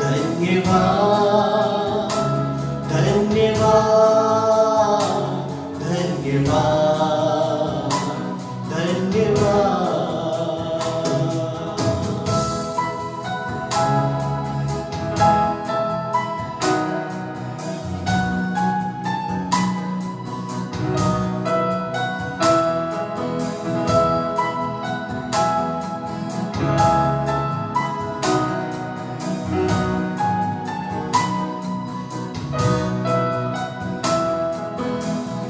धन्यवाद, धन्यवाद, धन्यवाद, धन्यवाद।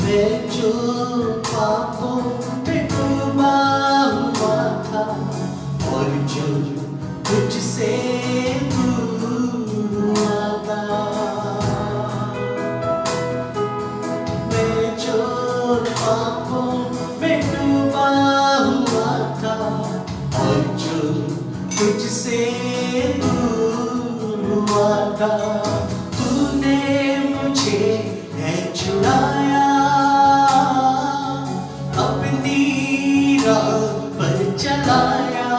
मैं जो पापों में डूबा हुआ था और जो तुझसे दूर हुआ था, मैं जो पापों में डूबा हुआ था और जो तुझसे दूर हुआ था, तूने मुझे है छुड़ाया, अपनी राह पर चलाया।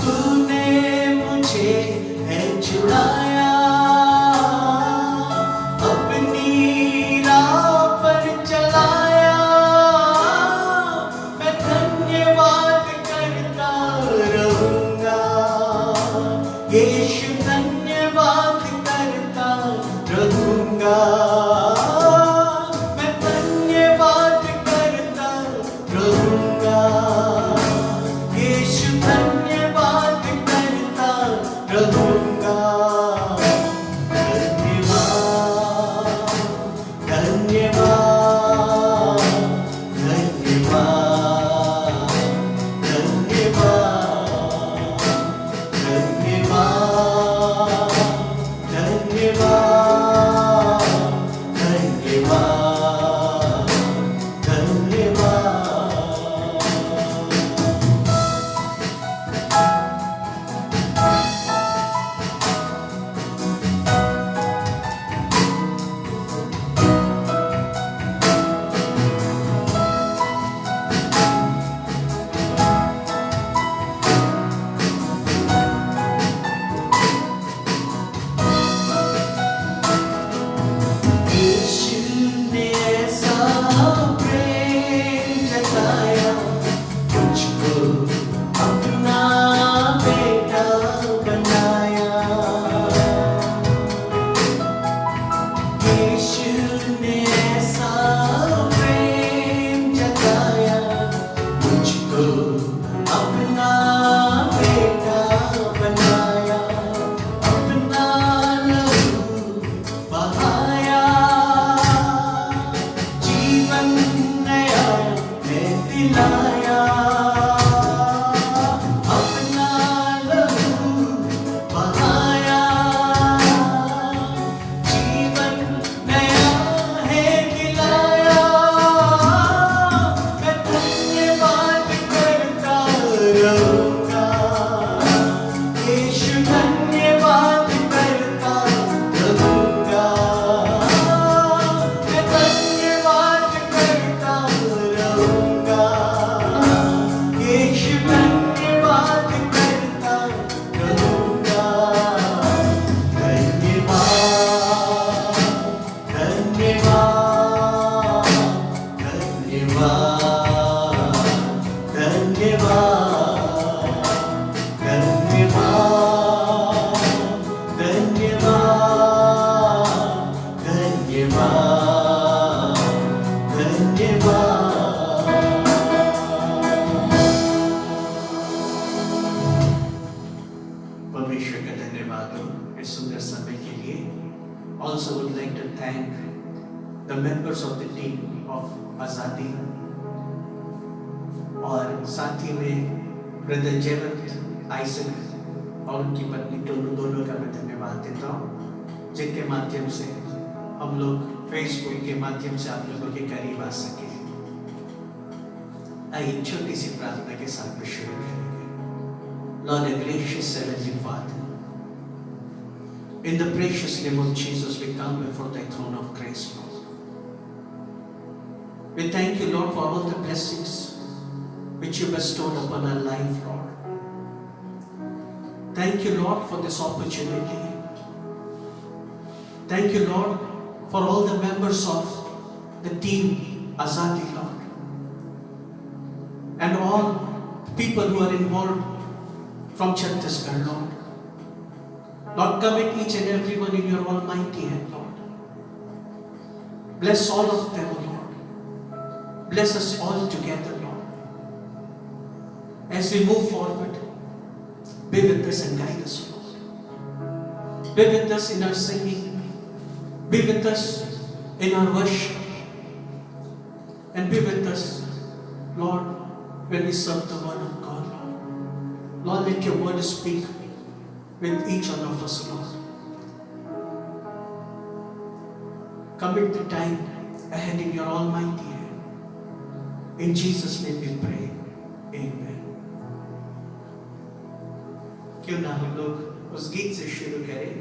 तूने मुझे है छुड़ाया, अपनी राह पर चलाया। मैं धन्यवाद करता रहूंगा, यीशु धन्यवाद करता रहूंगा। मैं धन्यवाद करता रहूंगा, यीशु धन्यवाद करता रहूंगा। धन्यवाद, धन्यवाद, धन्यवाद, धन्यवाद, धन्यवाद, धन्यवाद, धन्यवाद, धन्यवाद। यीशु ने ऐसा प्रेम जताया, मुझको अपना बेटा बनाया। यीशु ने ऐसा प्रेम जताया, मुझको अपना बेटा बनाया। अपना लहू बहाया, जीवन नया है दिलाया। अपना लहू बहाया, जीवन नया है दिलाया। मैं धन्यवाद करता रहूंगा, यीशु धन्यवाद करता रहूंगा। मैं धन्यवाद करता रहूंगा, यीशु धन्यवाद करता रहूंगा। धन्यवाद, धन्यवाद, धन्यवाद, धन्यवाद, धन्यवाद, धन्यवाद, धन्यवाद, धन्यवाद। परमेश्वर का धन्यवाद हो इस सुंदर समय के लिए। Also would like to thank the members of the team of आजादी और साथी में ब्रदर जयवंत आइजक और उनकी पत्नी दोनों का मैं धन्यवाद देता हूँ, जिनके माध्यम से हम लोग फेसबुक के माध्यम से आप लोगों के करीब आ सके। आइए छोटी सी प्रार्थना के साथ में शुरू करेंगे। Lord, a gracious Heavenly Father, in the precious name of Jesus, we come before Thy throne of grace, Lord. We thank You, Lord, for all the blessings which You bestowed upon our life, Lord. Thank you, Lord, for this opportunity. Thank you, Lord, for all the members of the team Azadi, Lord, and all people who are involved from Chhattisgarh, Lord. Lord, commit each and everyone in your almighty hand, Lord. Bless all of them, Lord. Bless us all together, Lord. As we move forward, be with us and guide us, Lord. Be with us in our singing. Be with us in our worship. And be with us, Lord, when we serve the word of God, Lord. Lord, let your word speak with each one of us, Lord. Commit the time ahead in your almighty hand. In Jesus' name we pray. Amen. क्यों ना हम लोग उस गीत से शुरू करें?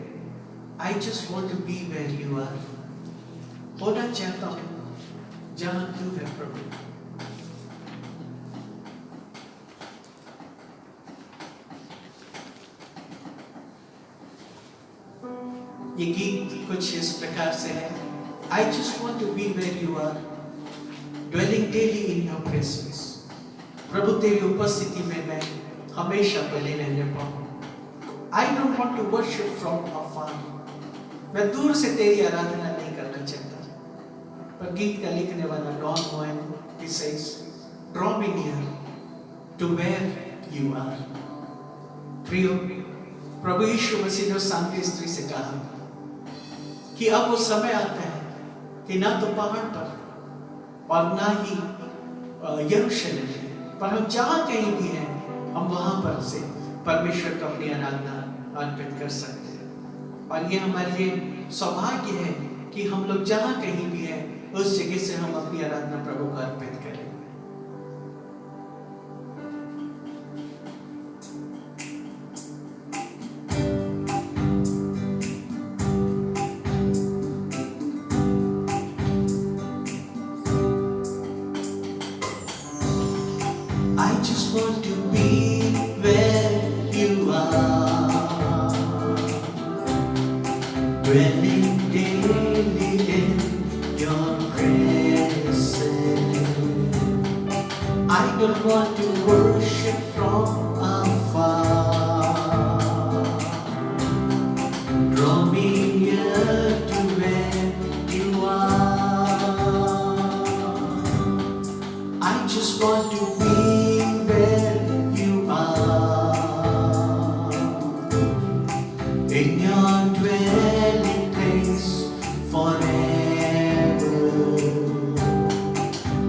I just want to be where you are. होना चाहता हूँ जहाँ तू है प्रभु. ये गीत कुछ इस प्रकार से है. I just want to be where you are, dwelling daily in your presence. प्रभु तेरी उपस्थिति में मैं हमेशा बने रहने पाऊँ. I don't want to worship from afar. मैं दूर से तेरी आराधना नहीं करना चाहता. पर गीत का लिखने वाला Don Moen, he says, draw me near to where you are. प्रियो, प्रभु यीशु मसीह ने सांती स्त्री से कहा कि अब वो समय आता है कि ना तो पहाड़ पर और ना ही यरूशलेम में, पर हम जहाँ कहीं भी हैं, हम वहाँ पर से परमेश्वर को अपनी आराधना अर्पित कर सकते हैं. और ये हमारे लिए सौभाग्य है कि हम लोग जहाँ कहीं भी हैं, उस जगह से हम अपनी आराधना प्रभु को अर्पित करें. I just want to be where you are, dwelling daily in your presence. I don't want to worship from afar. Draw me near to where you are. I just want to be where you are, in your dwelling place forever.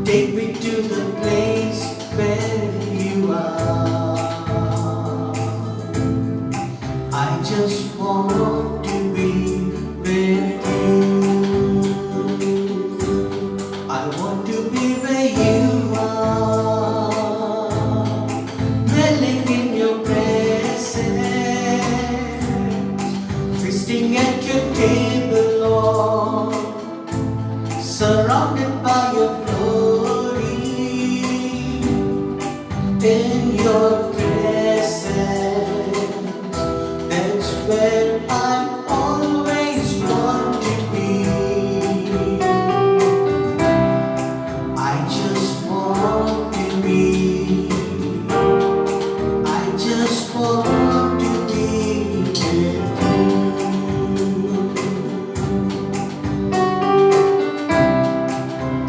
Take me to the place where you are. I just want to be with you. I want to be where you are, dwelling in your presence, feasting at your table, Lord, surrounded by your glory. In your presence, that's where I always want to be. I just want to be. I just want to be with you.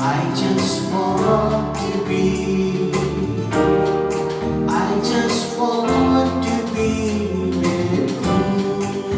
I just want to be. I just want to be with you.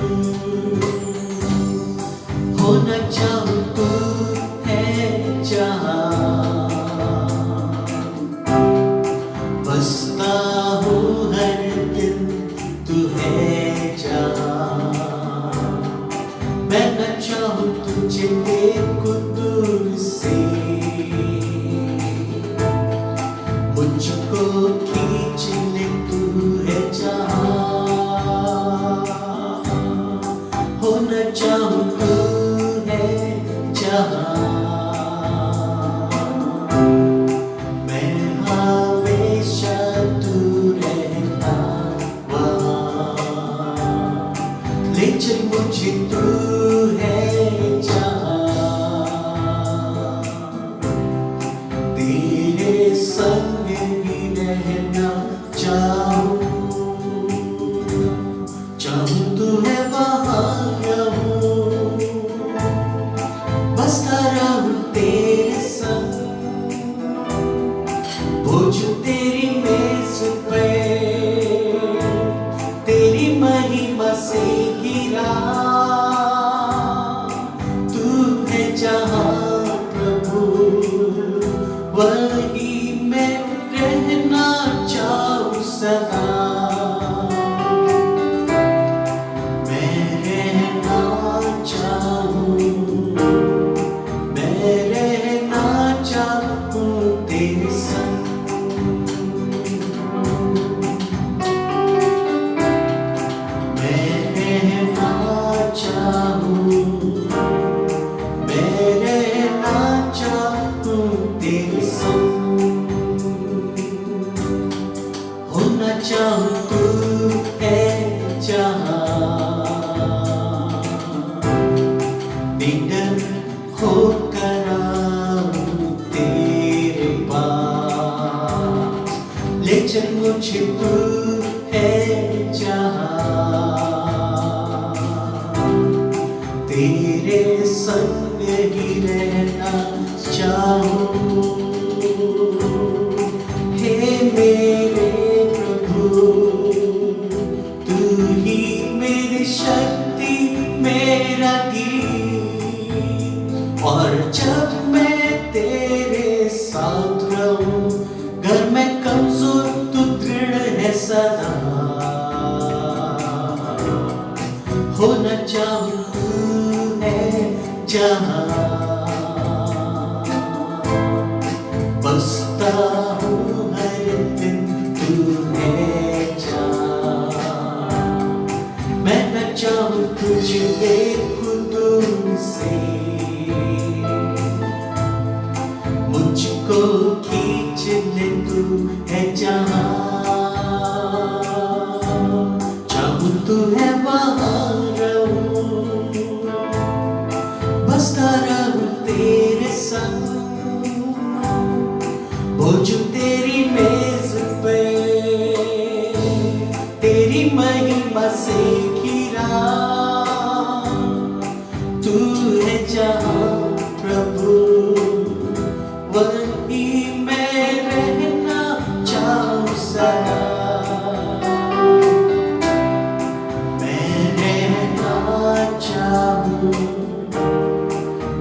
सदा। मैं रहना चाहूँ, मैं रहना चाहूँ तेरे संग। मैं रहना चाहूँ, मैं रहना चाहूँ तेरे संग। होना चाहूँ तू है जहाँ, निडर होकर आऊं तेरे पास। ले चल मुझे तू है जहाँ, तेरे संग ही रहना चाहूं। हे मेरे प्रभु, तू ही मेरी शक्ति, मेरा गीत। और जब मैं तेरे साथ रहूं, घर में कमजोर तू दृढ़ है सदा। होना चाहूं तू है जहाँ, बसता हूँ हर दिन तू है जहाँ। मैं न चाहूँ तुझे देखूं दूर से, मुझको खींच ले तू है जहाँ। चाहूँ तू है वहाँ रहूं, बसता रहूं तेरे संग। भोजन तेरी मेज पे, तेरी महिमा से घिरा। तू है जहाँ प्रभु, वही मैं रहना चाहूँ सदा। मैं रहना चाहूँ,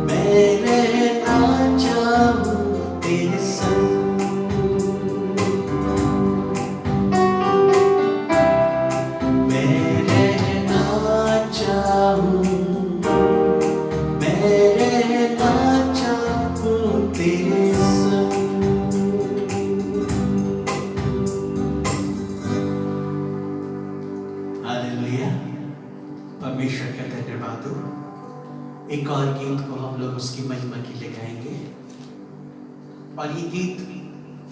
मैं रहना चाहूँ तेरे संग। मैं रहना चाहूँ, मैं रहना चाहूँ तेरे संग। हालेलुया, परमेश्वर का धन्यवाद हो। एक और गीत को हम लोग उसकी महिमा के लिए गाएंगे, और ये गीत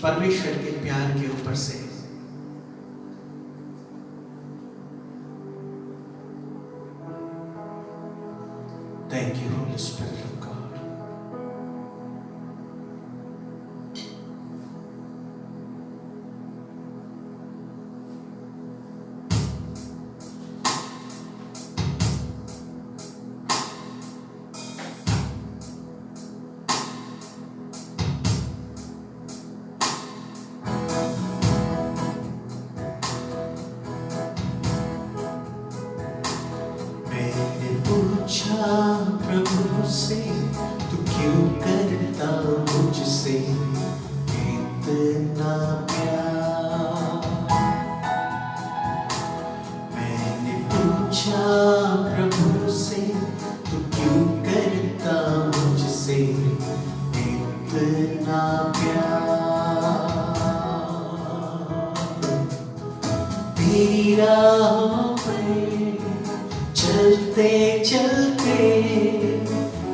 परमेश्वर के प्यार के ऊपर से। Thank you, Holy Spirit of God. मैंने पूछा प्रभु से, तू क्यों करता मुझसे इतना प्यार। मैंने पूछा प्रभु से, तू क्यों करता मुझसे इतना प्यार। तेरी राहों पे चलते चलते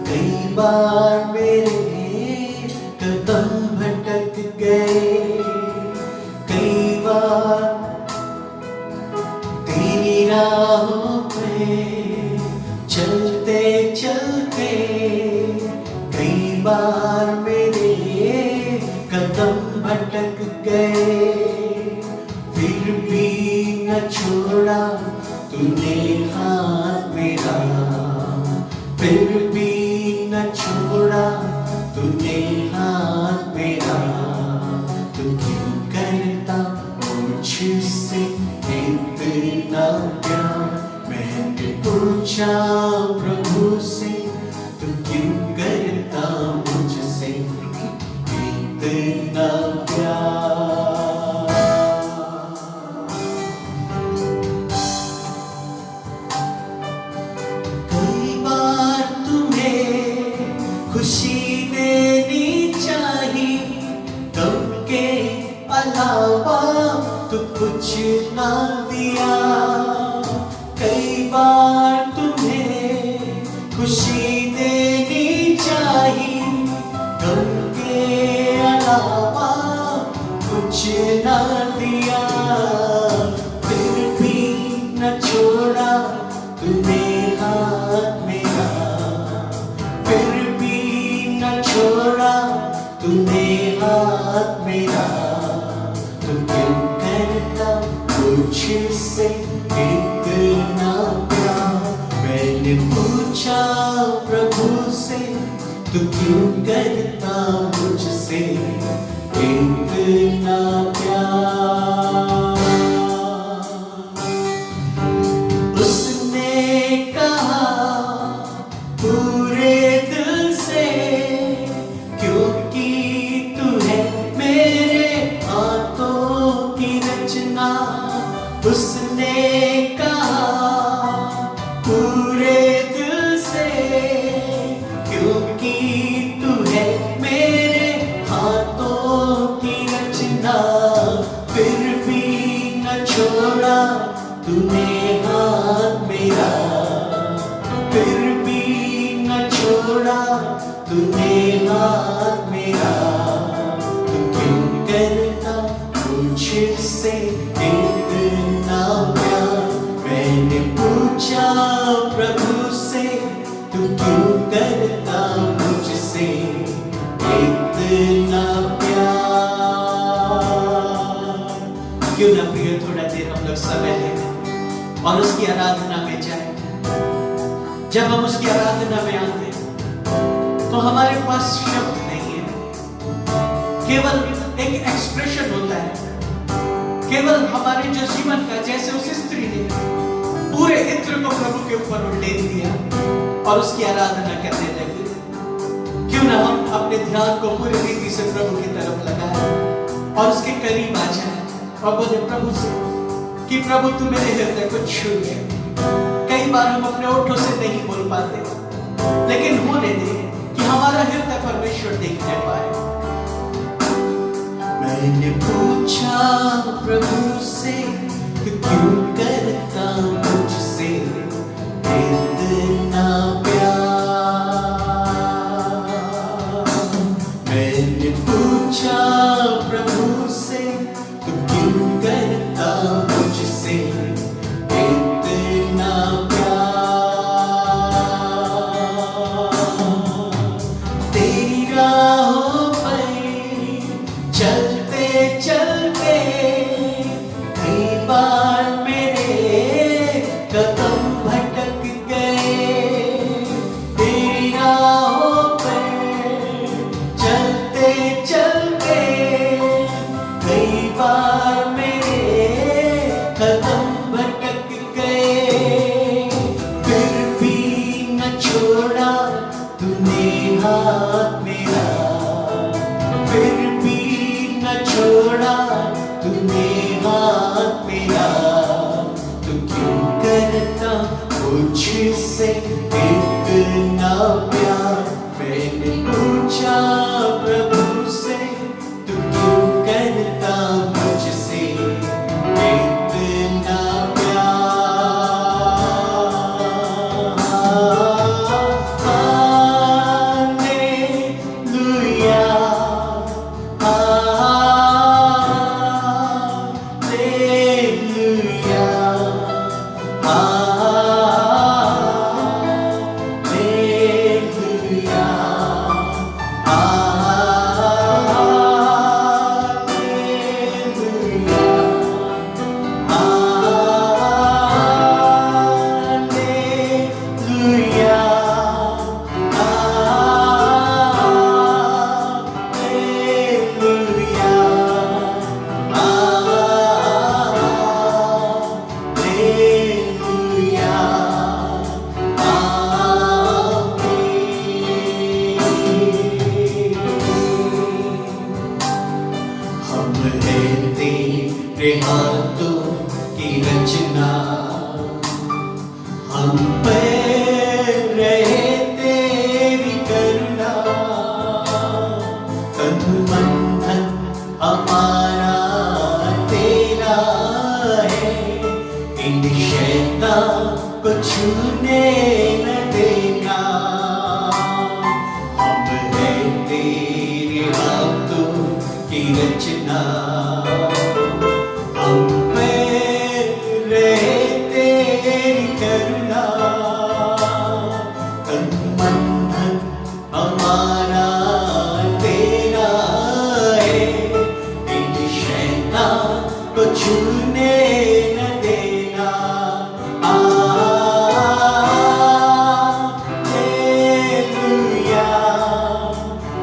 कई बार मेरे कदम भटक गए। कई बार तेरी राहों पे चलते चलते कई बार मेरे कदम भटक गए। फिर भी न छोड़ा तूने हाथ मेरा, फिर भी न छोड़ा तूने हाथ मेरा। तू क्यों करता मुझसे इतना प्यार। मैंने पूछा प्रभु से, तू क्यों करता मुझसे इतना प्यार। अलावा तो कुछ ना दिया। कई बार तुम्हें खुशी देनी चाहिए, गम के अलावा कुछ ना दिया। फिर भी न छोड़ा तूने हाथ मेरा, फिर भी न छोड़ा तूने हाथ मेरा। तू क्यों करता मुझसे इतना प्यार? मैंने पूछा प्रभु से, तू क्यों करता मुझसे इतना प्यार? उसने कहा पूरे दिल से, क्योंकि तू है मेरे हाथों की रचना। उसने कहा पूरे दिल से, क्योंकि तू है मेरे हाथों की रचना। फिर भी न छोड़ा तूने हाथ मेरा, फिर भी न छोड़ा तूने हाथ मेरा। तू क्यों करता मुझसे इतना प्यार? मैंने पूछा प्रभु से, तू क्यों करता मुझसे इतना प्यार? क्यों ना प्रिय थोड़ा देर हम लोग समय लें और उसकी आराधना में जाएं। जब हम उसकी आराधना में आते हैं तो हमारे पास शब्द नहीं है, केवल एक एक्सप्रेशन होता है। केवल हमारे जो जीवन का, जैसे उस स्त्री ने पूरे इत्र को प्रभु के ऊपर उल्लेख दिया और उसकी आराधना करने लगी। क्यों ना हम अपने ध्यान को पूरी रीति से प्रभु की तरफ लगाएं और उसके करीब आ जाएं और बोले प्रभु से कि प्रभु तू मेरे हृदय को छू ले। कई बार हम अपने ओठों से नहीं बोल पाते, लेकिन होने दे कि हमारा हृदय परमेश्वर देखने पाए। मैंने पूछा प्रभु से, तू क्यों करता मुझसे इतना प्यार? मैंने पूछा प्रभु से, तू क्यों करता मुझसे इतना प्यार? तेरी राहों पर चलते चलते कई बार मेरे कदम भटक गए। तेरी राहों पर चलते चलते कई बार मेरे कदम भटक गए। फिर भी न छोड़ा तूने हाथ मेरा, फिर भी न छोड़ा तूने हाथ मेरा। तू क्यों करता मुझसे इतना प्यार? मैंने पूछा प्रभु से, तू क्यों करता मुझसे इतना प्यार? तेरे हाथों की रचना, हम पे रहे तेरी करुणा। तन मन धन हमारा इन शैतान को छूने न देना। हम हैं तेरे हाथों की रचना, हम पे रहे तेरी करुणा। तन मन धन हमारा तेरा है, इन शैतान को छूने न देना। हालेलुया,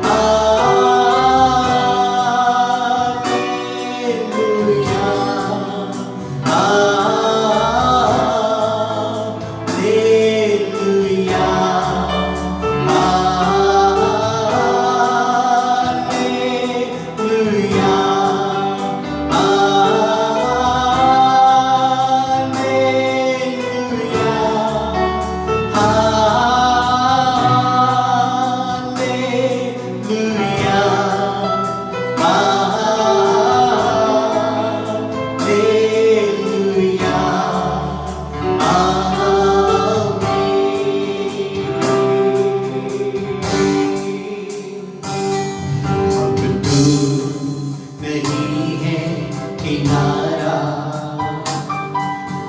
हालेलुया, हालेलुया, हालेलुया,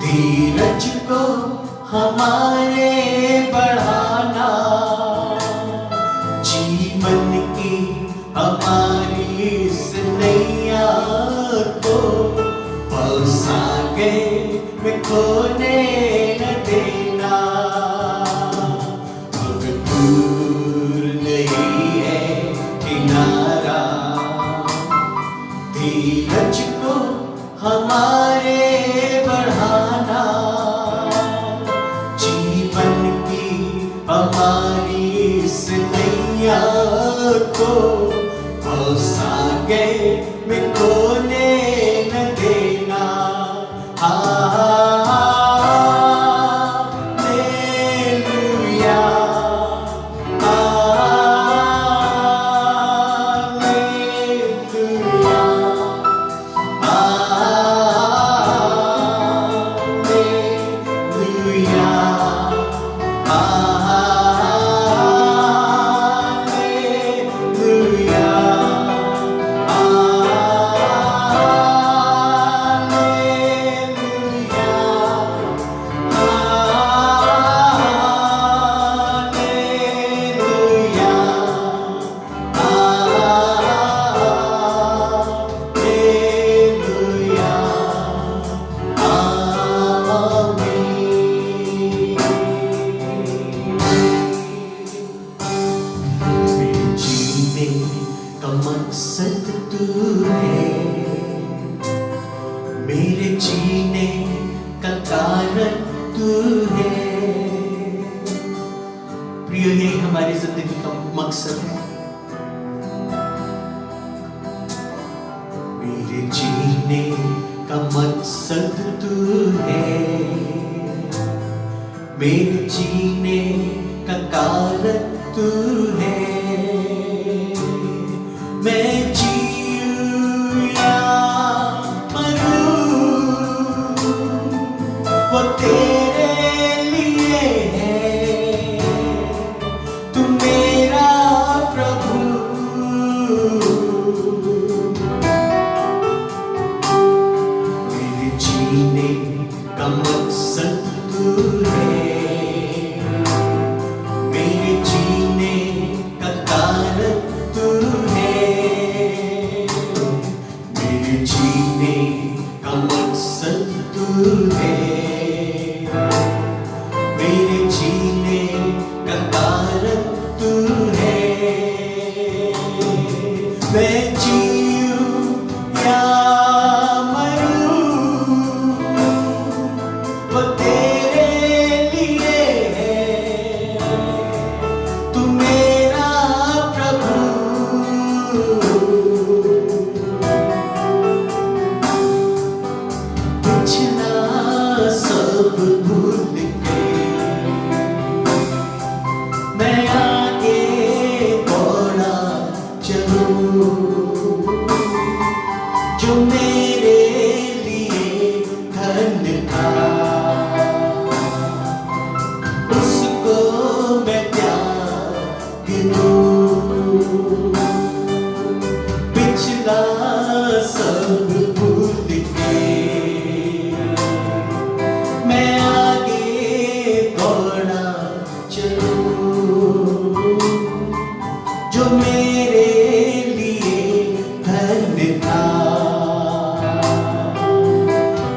धीरज को हमारे बढ़ाना, जीवन की हमारी इस नैया को बस आगे में खोने न देना। अब दूर नहीं है किनारा, धीरज को हमारे बढ़ाना, जीवन की हमारी इस नैया को बस आगे में खोने न देना। हालेलुया, हालेलुया, मकसद तू है, मेरे जीने का कारण तू है। प्रिय, ये हमारी जिंदगी का मकसद है। मेरे जीने का मकसद तू है, मेरे जीने का कारण तू है। मैं जीऊं या मरूं, वो तेरे लिए है। तू मेरा प्रभु, मेरे जीने का मकसद तू है, मेरे जीने का कारण तू है। मेरे जीने का मकसद तू है, मेरे जीने का कारण तू है। मैं जीऊं या मरूं,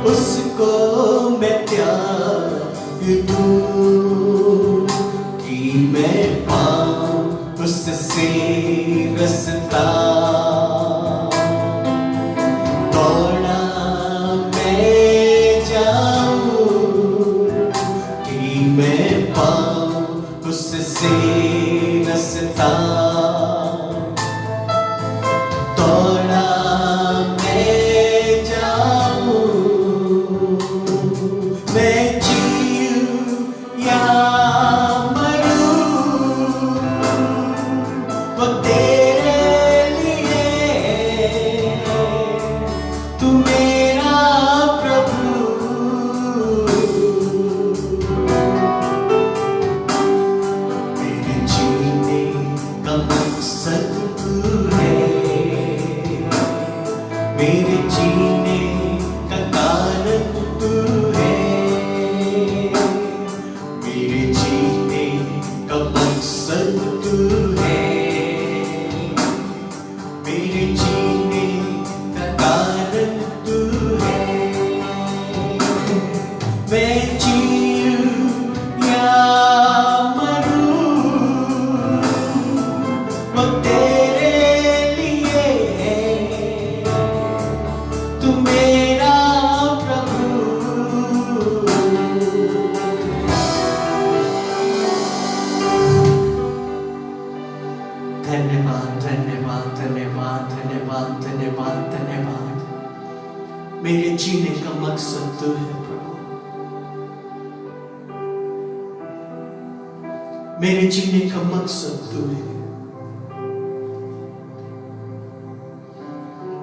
उसको मैं त्याग दूं कि मैं पाऊं उससे रास्ता। दौड़ा मैं जाऊं कि मैं पाऊं उससे रास्ता। दौड़ा मैं जाऊं, मैं जीऊं या मरूं, वो तेरे लिए, तू मेरा प्रभु। मेरे जीने का मकसद तू है, मेरे जीने का कारण तू है, मेरे जीने का मकसद तू है, मेरे जीने का कारण तू है। मैं जीऊं या मरूं, वो तेरे लिए है, तू मेरा प्रभु। धन्यवाद धन्यवाद धन्यवाद धन्यवाद धन्यवाद धन्यवाद। मेरे जीने का मकसद तू है प्रभु, मेरे जीने का मकसद तू है।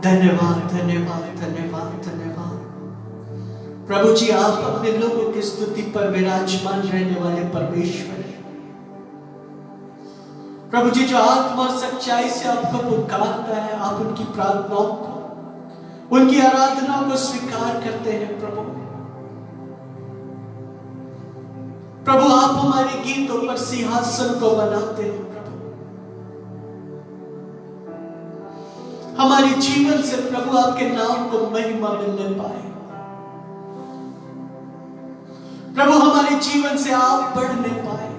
धन्यवाद धन्यवाद धन्यवाद धन्यवाद। प्रभु जी, आप अपने लोगों की स्तुति पर विराजमान रहने वाले परमेश्वर हैं। प्रभु जी, जो आत्मा सच्चाई से आपको पुकारता है, आप उनकी प्रार्थनाओं को, उनकी आराधनाओं को स्वीकार करते हैं। प्रभु प्रभु, आप हमारे गीतों पर सिंहासन को बनाते हैं। प्रभु, हमारे जीवन से प्रभु आपके नाम को महिमा मिलने पाए। प्रभु, हमारे जीवन से आप बढ़ने पाए।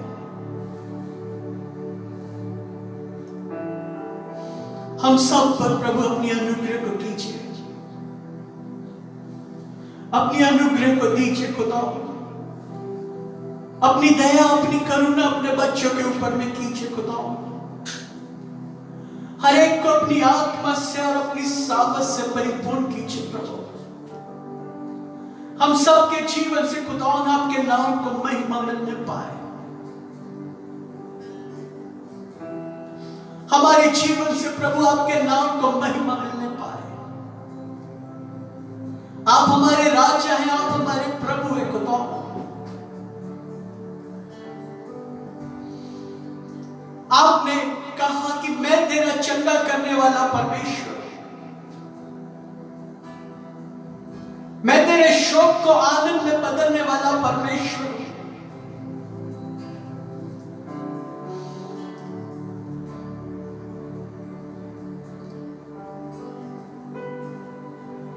हम सब पर प्रभु अपनी अनुग्रह को कीजिए, अपनी अनुग्रह को दीजिए खुदा। अपनी दया, अपनी करुणा अपने बच्चों के ऊपर में कीजिए खुदा। हर एक को अपनी आत्मा से और अपनी सामर्थ से परिपूर्ण कीजिए प्रभु। हम सबके जीवन से खुदा आपके नाम को महिमा मिलने पाए। हमारे जीवन से प्रभु आपके नाम को महिमा मिलने पाए। आप हमारे राजा हैं, आप हमारे प्रभु हैं खुदा। आपने कहा कि मैं तेरा चंगा करने वाला परमेश्वर, मैं तेरे शोक को आनंद में बदलने वाला परमेश्वर।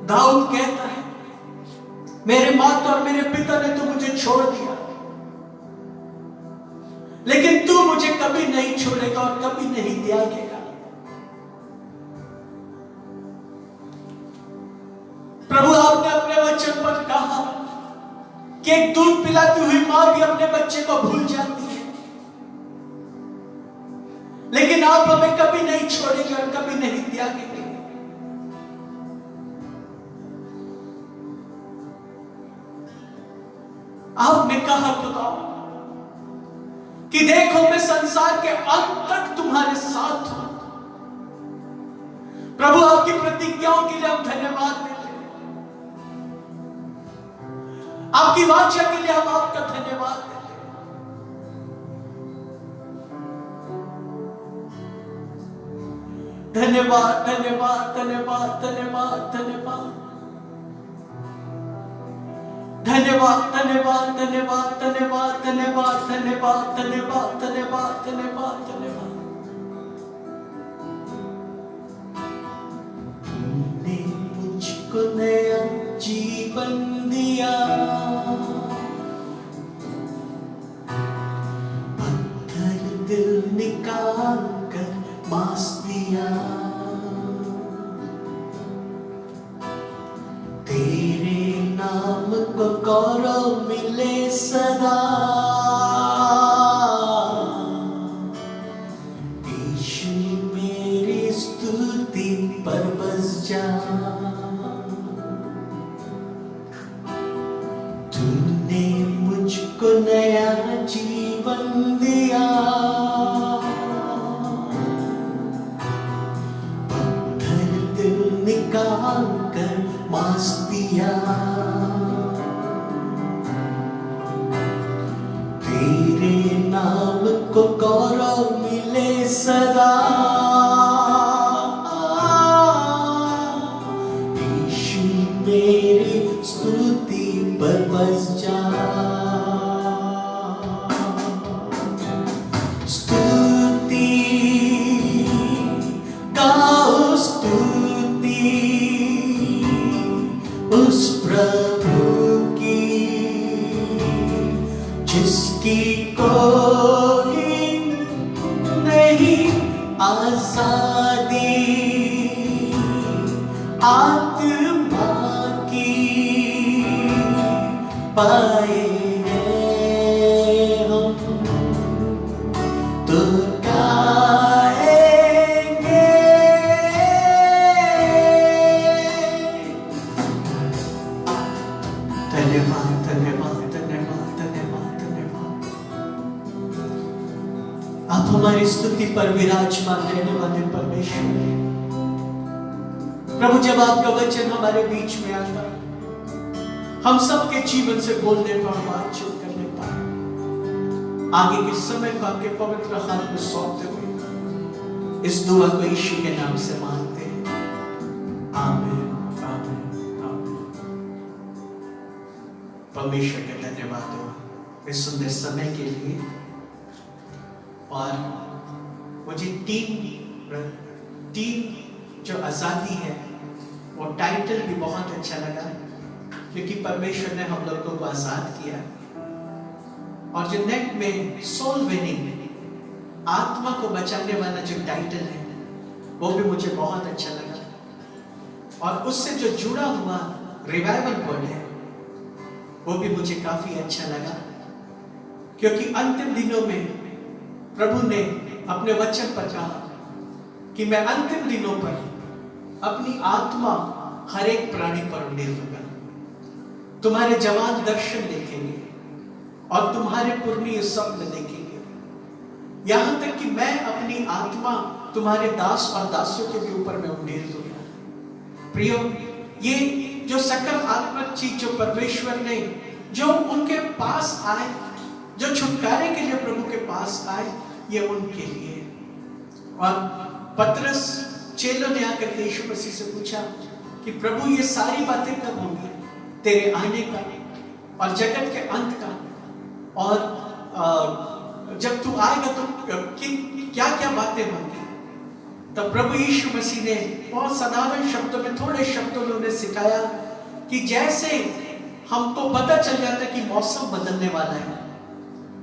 दाऊद कहता है, मेरे माता और मेरे पिता ने तो मुझे छोड़ दिया, लेकिन तू मुझे कभी नहीं छोड़ेगा और कभी नहीं त्यागेगा। प्रभु, आपने अपने वचन पर कहा कि एक दूध पिलाती हुई मां भी अपने बच्चे को भूल जाती है, लेकिन आप हमें कभी नहीं छोड़ेंगे और कभी नहीं त्यागेंगे। आपने कहा खुदा कि देखो मैं संसार के अंत तक तुम्हारे साथ हूं। प्रभु, आपकी प्रतिज्ञाओं के लिए हम धन्यवाद देते हैं। आपकी वाचा के लिए हम आपका धन्यवाद देते हैं। धन्यवाद धन्यवाद धन्यवाद धन्यवाद धन्यवाद धन्यवाद धन्यवाद धन्यवाद धन्यवाद धन्यवाद धन्यवाद धन्यवाद धन्यवाद धन्यवाद धन्यवाद। तूने मुझको नया जीवन को गौरव मिले सदा। यीशु मेरी स्तुति पर बस जा। तूने मुझको नया जीवन दिया, पत्थर दिल निकाल कर मांस दिया। तेरे नाम को गौरव मिले सदा। यीशु मेरी स्तुति पर बस जा। स्तुति गाओ स्तुति उस प्रभु की जिसकी कोई नहीं आजादी। आत्मा की पाए हैं हम तो गाएंगे। धन्यवाद धन्यवाद धन्यवाद धन्यवाद धन्यवाद। आप हमारी स्तुति पर विराजमान रहने वाले परमेश्वर हैं। प्रभु, जब आपका वचन हमारे बीच में आता, हम सबके जीवन से बोलने पर बातचीत करने पाए। आगे के समय को आपके पवित्र हाथ में सौंपते हुए इस दुआ को यीशु के नाम से मांगते हैं। आमीन आमीन आमीन। परमेश्वर का धन्यवाद हो इस सुंदर समय के लिए। और मुझे टीम जो आजादी है वो टाइटल भी बहुत अच्छा लगा, क्योंकि परमेश्वर ने हम लोगों को आजाद किया। और जो नेट में सोल विनिंग, आत्मा को बचाने वाला जो टाइटल है वो भी मुझे बहुत अच्छा लगा। और उससे जो जुड़ा हुआ रिवाइवल वर्ड है वो भी मुझे काफी अच्छा लगा, क्योंकि अंतिम दिनों में प्रभु ने अपने वचन पर कहा कि मैं अंतिम दिनों पर अपनी आत्मा हर एक प्राणी पर उंडेल दूंगा। तुम्हारे जवान दर्शन देखेंगे और तुम्हारे पुरनी स्वप्न देखेंगे। यहां तक कि मैं अपनी आत्मा तुम्हारे दास और दासियों के भी ऊपर मैं उंडेल दूंगा। प्रियो, ये जो सकारात्मक चीज जो परमेश्वर ने जो उनके पास आए, जो छुटकारे के लिए प्रभु के पास आए, ये उनके लिए। और पतरस चेलों ने आकर के यीशु मसीह से पूछा कि प्रभु, ये सारी बातें कब होंगी, तेरे आने का और जगत के अंत का, और जब तू आएगा तो क्या क्या बातें होंगी। तब प्रभु यीशु मसीह ने बहुत साधारण शब्दों में, थोड़े शब्दों में उन्हें सिखाया कि जैसे हमको पता चल जाता है कि मौसम बदलने वाला है,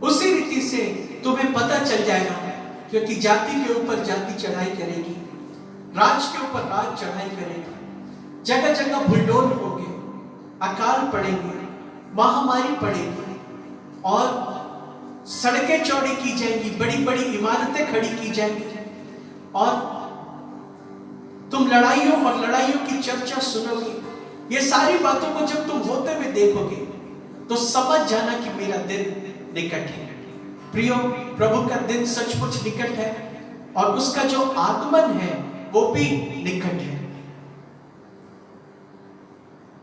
उसी रीति से तुम्हें पता चल जाएगा, क्योंकि जाति के ऊपर जाति चढ़ाई करेगी, राज के ऊपर राज चढ़ाई करेगा, जगह जगह बुलडोल होंगे, अकाल पड़ेंगे, महामारी पड़ेगी, और सड़कें चौड़ी की जाएंगी, बड़ी बड़ी इमारतें खड़ी की जाएंगी, और तुम लड़ाइयों और लड़ाइयों की चर्चा सुनोगे। ये सारी बातों को जब तुम होते हुए देखोगे तो समझ जाना कि मेरा दिन निकट है। प्रियो, प्रभु का दिन सचमुच निकट है, और उसका जो आगमन है वो भी निकट है।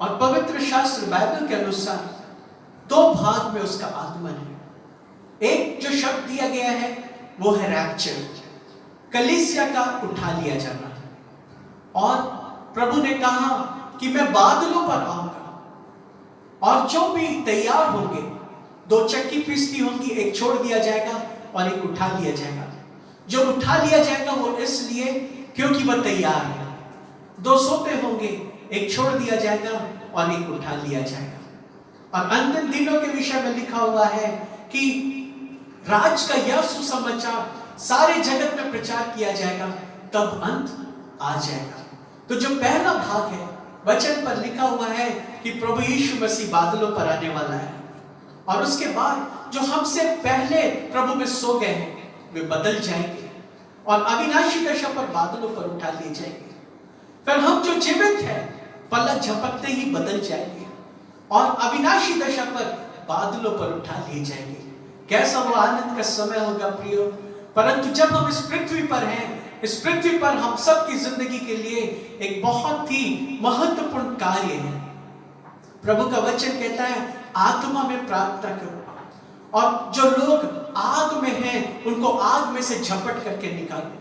और पवित्र शास्त्र बाइबल के अनुसार दो भाग में उसका आगमन है। एक जो शब्द दिया गया है वो है रैप्चर, कलीसिया का उठा लिया जाना। और प्रभु ने कहा कि मैं बादलों पर आऊंगा, और जो भी तैयार होंगे, दो चक्की पिसती होंगी, एक छोड़ दिया जाएगा और एक उठा लिया जाएगा। जो उठा लिया जाएगा वो इसलिए क्योंकि वह तैयार है। दो सोते होंगे, एक छोड़ दिया जाएगा और एक उठा लिया जाएगा। और अंतिम दिनों के विषय में लिखा हुआ है कि राज का यह सुसमाचार सारे जगत में प्रचार किया जाएगा, तब अंत आ जाएगा। तो जो पहला भाग है वचन पर लिखा हुआ है कि प्रभु यीशु मसीह बादलों पर आने वाला है और उसके बाद जो हमसे पहले प्रभु में सो गए हैं वे बदल जाएंगे और अविनाशी दशा पर बादलों पर उठा लिए जाएंगे। फिर हम जो जीवित हैं पलक झपकते ही बदल जाएंगे और अविनाशी दशा पर बादलों पर उठा लिए जाएंगे। कैसा वो आनंद का समय होगा प्रियो। परंतु जब हम इस पृथ्वी पर हैं, इस पृथ्वी पर हम सबकी जिंदगी के लिए एक बहुत ही महत्वपूर्ण कार्य है। प्रभु का वचन कहता है आत्मा में प्रार्थना करो और जो लोग आग में हैं उनको आग में से झपट करके निकालो।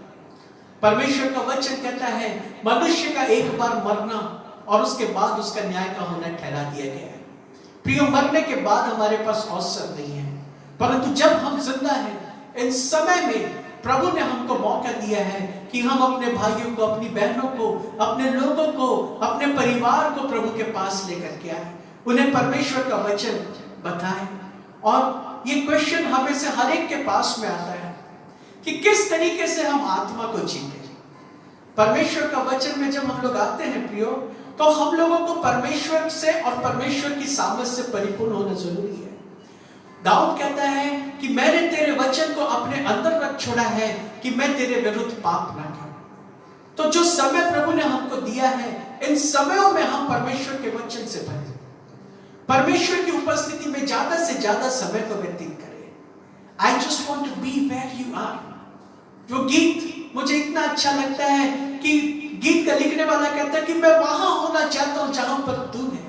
परमेश्वर का वचन कहता है मनुष्य का एक बार मरना और उसके बाद उसका न्याय का होना ठहरा दिया गया है। प्रियो, मरने के बाद हमारे पास अवसर नहीं है, परंतु जब हम जिंदा हैं इन समय में प्रभु ने हमको मौका दिया है कि हम अपने भाइयों को, अपनी बहनों को, अपने लोगों को, अपने परिवार को प्रभु के पास लेकर के आए, उन्हें परमेश्वर का वचन बताएं। और ये क्वेश्चन हमें से हर एक के पास में आता है कि किस तरीके से हम आत्मा को जीते। परमेश्वर का वचन में जब हम लोग आते हैं प्रियो, तो हम लोगों को परमेश्वर से और परमेश्वर की सामर्थ से परिपूर्ण होना जरूरी है। दाऊद कहता है कि मैंने तेरे वचन को अपने अंदर रख छोड़ा है कि मैं तेरे विरुद्ध पाप ना करूं। तो जो समय प्रभु ने हमको दिया है, इन समयों में हम परमेश्वर के वचन से भरे, परमेश्वर की उपस्थिति में ज्यादा से ज्यादा समय को व्यतीत करें। I just want to be where you are. जो गीत मुझे इतना अच्छा लगता है कि गीत का लिखने वाला कहता है कि मैं वहां होना चाहता हूं जहां पर तू है।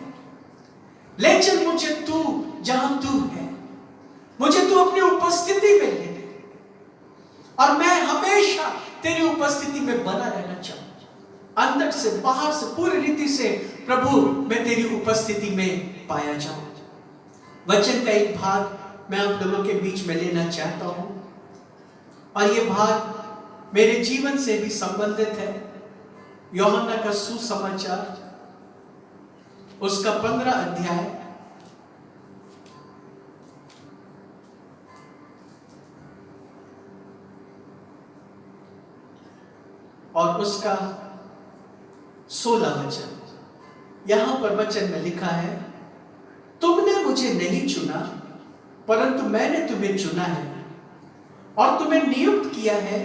ले चल मुझे तू जहां तू है, मुझे तू अपनी उपस्थिति में ले ले और मैं हमेशा तेरी उपस्थिति में बना रहना चाहूं। अंदर से बाहर से पूरी रीति से प्रभु मैं तेरी उपस्थिति में पाया जाऊं। वचन का एक भाग मैं आप लोगों के बीच में लेना चाहता हूं और यह भाग मेरे जीवन से भी संबंधित है। यूहन्ना का सुसमाचार उसका 15 अध्याय और उसका 16 वचन। यहां पर वचन में लिखा है, तुमने मुझे नहीं चुना परंतु मैंने तुम्हें चुना है और तुम्हें नियुक्त किया है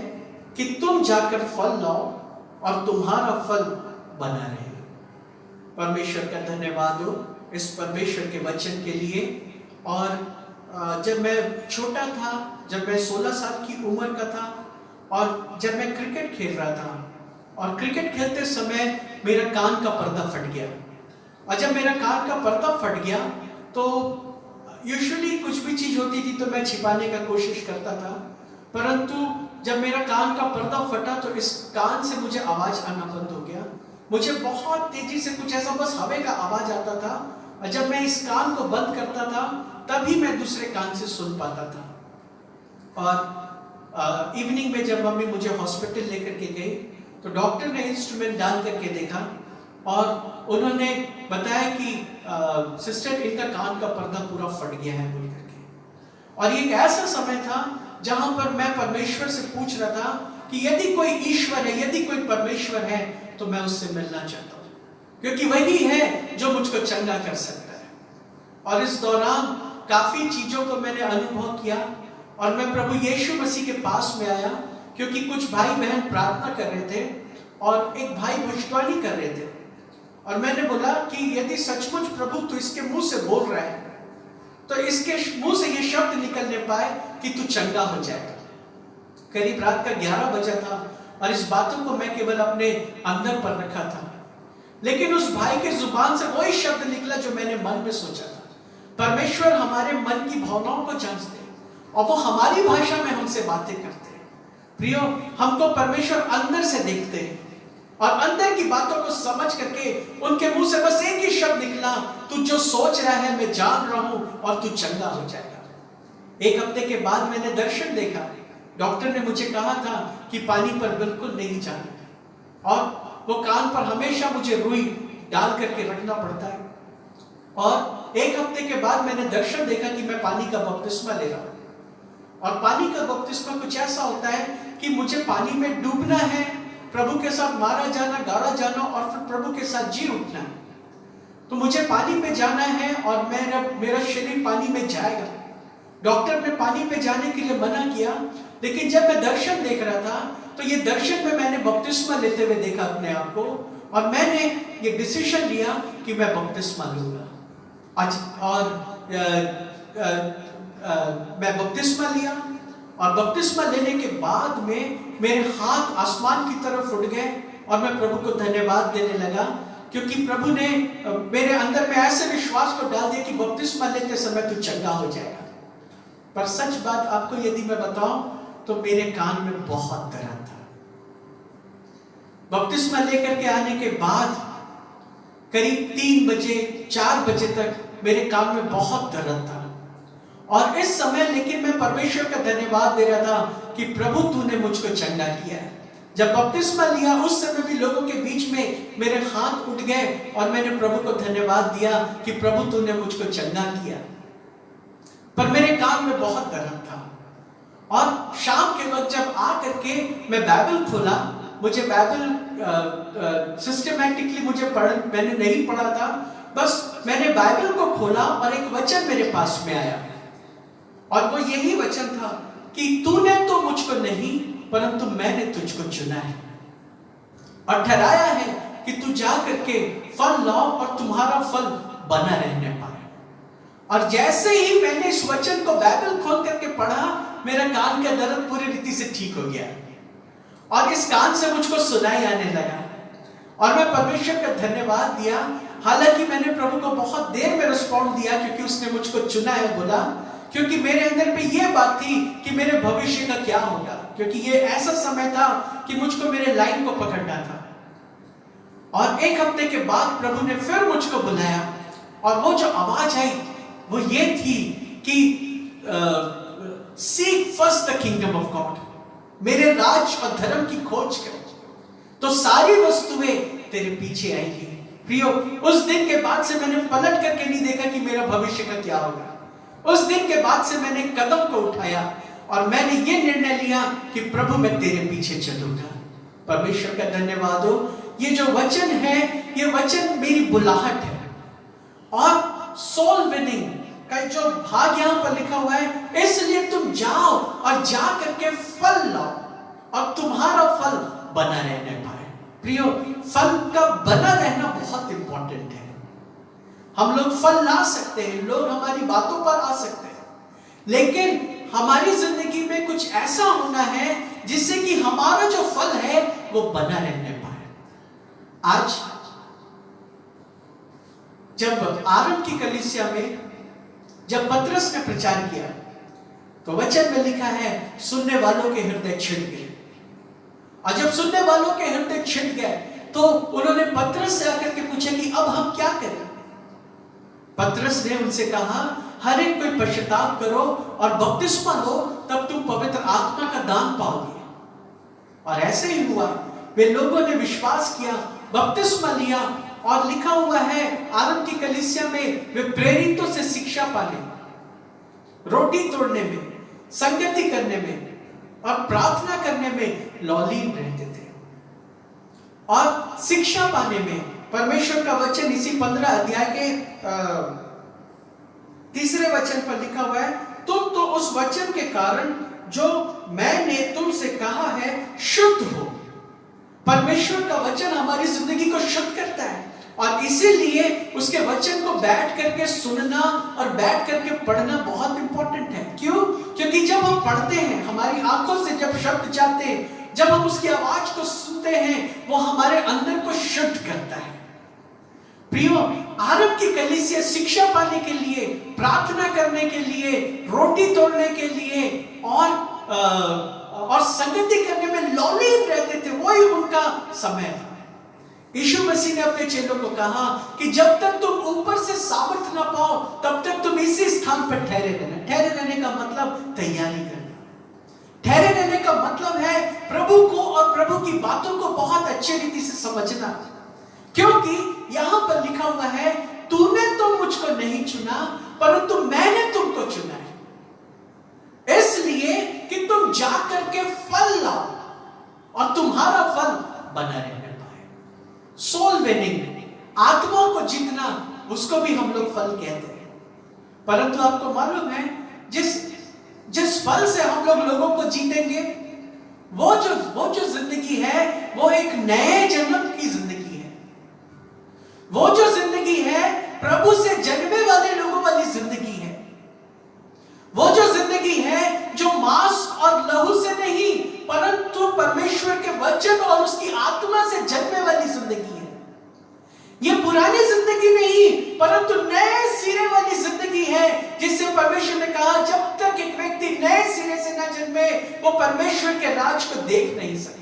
कि तुम जाकर फल लाओ और तुम्हारा फल बना रहे। परमेश्वर का धन्यवाद हो इस परमेश्वर के वचन के लिए। और जब मैं छोटा था, जब मैं 16 साल की उम्र का था और जब मैं क्रिकेट खेल रहा था और क्रिकेट खेलते समय मेरा कान का पर्दा फट गया और जब मेरा कान का पर्दा फट गया तो यूजुअली कुछ भी चीज होती थी तो मैं छिपाने का कोशिश करता था, परंतु जब मेरा कान का पर्दा फटा तो इस कान से मुझे आवाज आना बंद हो गया। मुझे बहुत तेजी से कुछ ऐसा बस हवा का आवाज आता था और जब मैं इस कान को बंद करता था तभी मैं दूसरे कान से सुन पाता था। और इवनिंग में जब मम्मी मुझे हॉस्पिटल लेकर के गई तो डॉक्टर ने इंस्ट्रूमेंट डाल करके देखा और उन्होंने बताया कि सिस्टर इनका कान का पर्दा पूरा फट गया है बोल करके। और ये एक ऐसा समय था जहां पर मैं परमेश्वर से पूछ रहा था कि यदि कोई ईश्वर है, यदि कोई परमेश्वर है तो मैं उससे मिलना चाहता हूं, क्योंकि वही है जो मुझको चंगा कर सकता है। और इस दौरान काफी चीजों को मैंने अनुभव किया और मैं प्रभु यीशु मसीह के पास में आया, क्योंकि कुछ भाई बहन प्रार्थना कर रहे थे और एक भाई भविष्यवाणी कर रहे थे और मैंने बोला कि यदि सचमुच प्रभु तू इसके मुंह से बोल रहा है तो इसके मुंह से ये शब्द निकलने पाए कि तू चंगा हो जाएगा। करीब रात का 11 बजा था और इस बातों को मैं केवल अपने अंदर पर रखा था, लेकिन उस भाई के जुबान से वही शब्द निकला जो मैंने मन में सोचा था। परमेश्वर हमारे मन की भावनाओं को जानते हैं और वो हमारी भाषा में हमसे बातें करते हैं। प्रियो, हमको परमेश्वर अंदर से देखते हैं और अंदर की बातों को समझ करके उनके मुंह से बस एक ही शब्द निकला, तू जो सोच रहा है मैं जान रहा हूं और तू चंगा हो जाएगा। एक हफ्ते के बाद मैंने दर्शन देखा। डॉक्टर ने मुझे कहा था कि पानी पर बिल्कुल नहीं जाना है और वो कान पर हमेशा मुझे रुई डाल करके रखना पड़ता है। और एक हफ्ते के बाद मैंने दर्शन देखा कि मैं पानी का बपतिस्मा ले रहा हूं और पानी का बपतिस्मा कुछ ऐसा होता है कि मुझे पानी में डूबना है, प्रभु के साथ मारा जाना, गाड़ा जाना और फिर प्रभु के साथ जी उठना। तो मुझे पानी पे जाना है और मेरा शरीर पानी में जाएगा। डॉक्टर ने पानी पे जाने के लिए मना किया, लेकिन जब मैं दर्शन देख रहा था तो ये दर्शन में मैंने बपतिस्मा लेते हुए देखा अपने आप को, और मैंने ये डिसीजन लिया कि मैं बपतिस्मा लूंगा। आज और मैं बपतिस्मा लिया, और बपतिस्मा लेने के बाद में मेरे हाथ आसमान की तरफ उठ गए और मैं प्रभु को धन्यवाद देने लगा, क्योंकि प्रभु ने मेरे अंदर में ऐसे विश्वास को डाल दिया कि बपतिस्मा लेते समय तू चंगा हो जाएगा। पर सच बात आपको यदि मैं बताऊं तो मेरे कान में बहुत दर्द था। बपतिस्मा लेकर के आने के बाद करीब 3 बजे 4 बजे तक मेरे कान में बहुत दर्द था, और इस समय लेकिन मैं परमेश्वर का धन्यवाद दे रहा था कि प्रभु तूने मुझको चंगा किया है। जब बपतिस्मा लिया उस समय भी लोगों के बीच में मेरे हाथ उठ गए और मैंने प्रभु को धन्यवाद दिया कि प्रभु तूने मुझको चंगा किया। पर मेरे कान में बहुत दर्द था, और शाम के वक्त जब आ करके मैं बाइबल खोला, मुझे बाइबल सिस्टमैटिकली मैंने नहीं पढ़ा था, बस मैंने बाइबल को खोला और एक वचन मेरे पास में आया, और वो यही वचन था कि तूने तो मुझको नहीं परंतु मैंने तुझको चुना है और ठहराया है कि तू जा करके फल लाओ और तुम्हारा फल बना रहने पाए। और जैसे ही मैंने इस वचन को बाइबल खोल करके पढ़ा, मेरा कान का दर्द पूरी रीति से ठीक हो गया और इस कान से मुझको सुनाई आने लगा, और मैं परमेश्वर का धन्यवाद दिया। हालांकि मैंने प्रभु को बहुत देर में रिस्पॉन्ड दिया, क्योंकि उसने मुझको चुना है बोला, क्योंकि मेरे अंदर पे ये बात थी कि मेरे भविष्य का क्या होगा, क्योंकि ये ऐसा समय था कि मुझको मेरे लाइन को पकड़ना था। और 1 हफ्ते के बाद प्रभु ने फिर मुझको बुलाया, और वो जो आवाज आई वो ये थी कि seek first the kingdom of God, मेरे राज और धर्म की खोज कर, तो सारी वस्तुएं तेरे पीछे आएंगी। प्रियो, उस दिन के बाद से मैंने पलट करके नहीं देखा कि मेरा भविष्य का क्या होगा। उस दिन के बाद से मैंने कदम को उठाया और मैंने ये निर्णय लिया कि प्रभु मैं तेरे पीछे चलूंगा। परमेश्वर का धन्यवाद हो। ये जो वचन है, ये वचन मेरी बुलाहट है, और सोल विनिंग का जो भाग यहां पर लिखा हुआ है, इसलिए तुम जाओ और जा करके फल लाओ और तुम्हारा फल बना रहने पाए। प्रियो, फल का बना रहना बहुत इंपॉर्टेंट है। हम लोग फल ला सकते हैं, लोग हमारी बातों पर आ सकते हैं, लेकिन हमारी जिंदगी में कुछ ऐसा होना है जिससे कि हमारा जो फल है वो बना रहने पाए। आज जब आरंभ की कलीसिया में जब पतरस ने प्रचार किया, तो वचन में लिखा है सुनने वालों के हृदय छिद गए, और जब सुनने वालों के हृदय छिद गए तो उन्होंने पतरस से आकर के पूछा कि अब हम क्या करें। पतरस ने उनसे कहा, हर एक कोई पश्चाताप करो और बपतिस्मा लो, तब तुम पवित्र आत्मा का दान पाओगे। और ऐसे ही हुआ, वे लोगों ने विश्वास किया, बपतिस्मा लिया, और लिखा हुआ है आरंभ की कलीसिया में वे प्रेरितों से शिक्षा पाने, रोटी तोड़ने में, संगति करने में और प्रार्थना करने में लौलीन रहते थे। और शिक्षा पाने में परमेश्वर का वचन इसी 15 अध्याय के 3 वचन पर लिखा हुआ है, तुम तो उस वचन के कारण जो मैंने तुमसे कहा है शुद्ध हो। परमेश्वर का वचन हमारी जिंदगी को शुद्ध करता है, और इसीलिए उसके वचन को बैठ करके सुनना और बैठ करके पढ़ना बहुत इंपॉर्टेंट है। क्यों? क्योंकि जब हम पढ़ते हैं, हमारी आंखों से जब शब्द जाते हैं, जब हम उसकी आवाज को सुनते हैं, वो हमारे अंदर को शुद्ध करता है। प्रियो, आरंभ की कलीसिया शिक्षा पाने के लिए, प्रार्थना करने के लिए, रोटी तोड़ने के लिए और संगति करने में लौलीन रहते थे। वही उनका समय था। यीशु मसीह ने अपने चेलों को कहा कि जब तक तुम ऊपर से सामर्थ ना पाओ, तब तक तुम इसी स्थान पर ठहरे रहना। ठहरे रहने का मतलब तैयारी करना। ठहरे रहने का मतलब है प्रभु को और प्रभु की बातों को बहुत अच्छी रीति से समझना, क्योंकि यहां पर लिखा हुआ है, तूने तो मुझको नहीं चुना परंतु मैंने तुमको चुना है, इसलिए कि तुम जाकर के फल लाओ और तुम्हारा फल बना रहने पाए। सोल विनिंग, आत्माओं को जीतना, उसको भी हम लोग फल कहते हैं। परंतु आपको मालूम है, जिस फल से हम लोग लोगों को जीतेंगे, वो जो जिंदगी है, वो एक नए जन्म की जिंदगी है। वो जो जिंदगी है, प्रभु से जन्मे वाले लोगों वाली जिंदगी है। वो जो जिंदगी है जो मांस और लहू से नहीं, परंतु परमेश्वर के वचन और उसकी आत्मा से जन्मे वाली जिंदगी है। ये पुरानी जिंदगी नहीं, परंतु नए सिरे वाली जिंदगी है, जिससे परमेश्वर ने कहा जब तक एक व्यक्ति नए सिरे से न जन्मे, वो परमेश्वर के राज को देख नहीं सकता।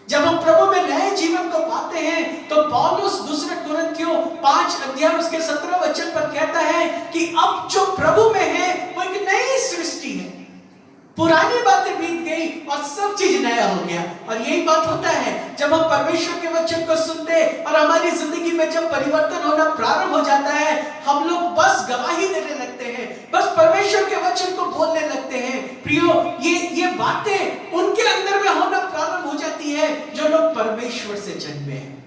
जब हम प्रभु में नए जीवन को पाते हैं, तो पौलुस दूसरे कुरिन्थियों 5 अध्याय उसके 17 वचन पर कहता है कि अब जो प्रभु में है वो एक नई सृष्टि है। पुरानी बातें बीत गई और सब चीज नया हो गया। और यही बात होता है जब हम परमेश्वर के वचन को सुनते और हमारी जिंदगी में जब परिवर्तन होना प्रारंभ हो जाता है, हम लोग बस गवाही देने लगते हैं, बस परमेश्वर के वचन को बोलने लगते हैं। प्रियो, ये बातें उनके अंदर में होना प्रारंभ हो जाती है जो लोग परमेश्वर से जन्मे हैं,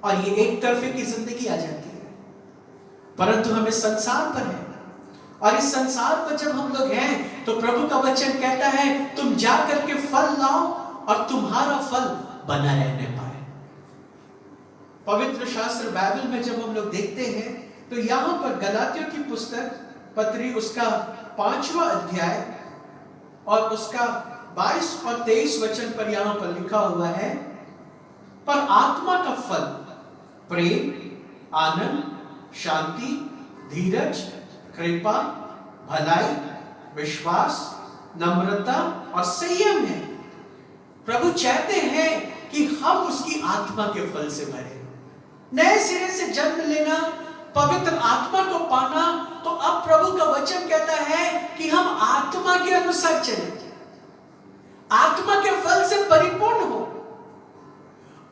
और ये एक तरफे की जिंदगी आ जाती है। परंतु हमें संसार पर है, और इस संसार पर जब हम लोग हैं तो प्रभु का वचन कहता है तुम जा करके फल लाओ और तुम्हारा फल बना रहने पाए। पवित्र शास्त्र बाइबल में जब हम लोग देखते हैं तो यहां पर गलातियों की पुस्तक पत्री उसका 5वां अध्याय और उसका 22 और 23 वचन पर यहां पर लिखा हुआ है, पर आत्मा का फल प्रेम, आनंद, शांति, धीरज, कृपा, भलाई, विश्वास, नम्रता और संयम है। प्रभु चाहते हैं कि हम उसकी आत्मा के फल से भरे। नए सिरे से जन्म लेना, पवित्र आत्मा को पाना, तो अब प्रभु का वचन कहता है कि हम आत्मा के अनुसार चलें, आत्मा के फल से परिपूर्ण हो,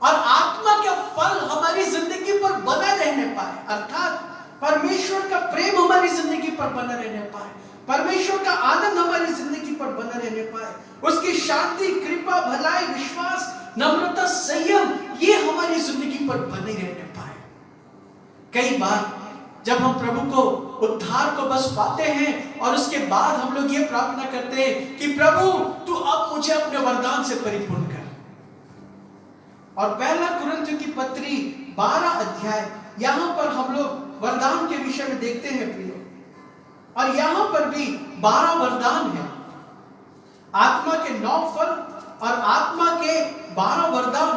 और आत्मा का फल हमारी जिंदगी पर बना रहने पाए। अर्थात परमेश्वर का प्रेम हमारी जिंदगी पर बना रहने पाए, परमेश्वर का आनंद हमारी जिंदगी पर बना रहने पाए, उसकी शांति, कृपा, भलाई, विश्वास, नम्रता, संयम, ये हमारी जिंदगी पर बने रहने पाए। कई बार जब हम प्रभु को, उद्धार को बस पाते हैं और उसके बाद हम लोग ये प्रार्थना करते हैं कि प्रभु तू अब मुझे अपने वरदान से परिपूर्ण कर। और पहला कुरिन्थियों की पत्री 12 अध्याय, यहां पर हम लोग वरदान के विषय में देखते हैं प्रियो, और यहां पर भी 12 वरदान है, आत्मा के 9 फल और आत्मा के 12 वरदान।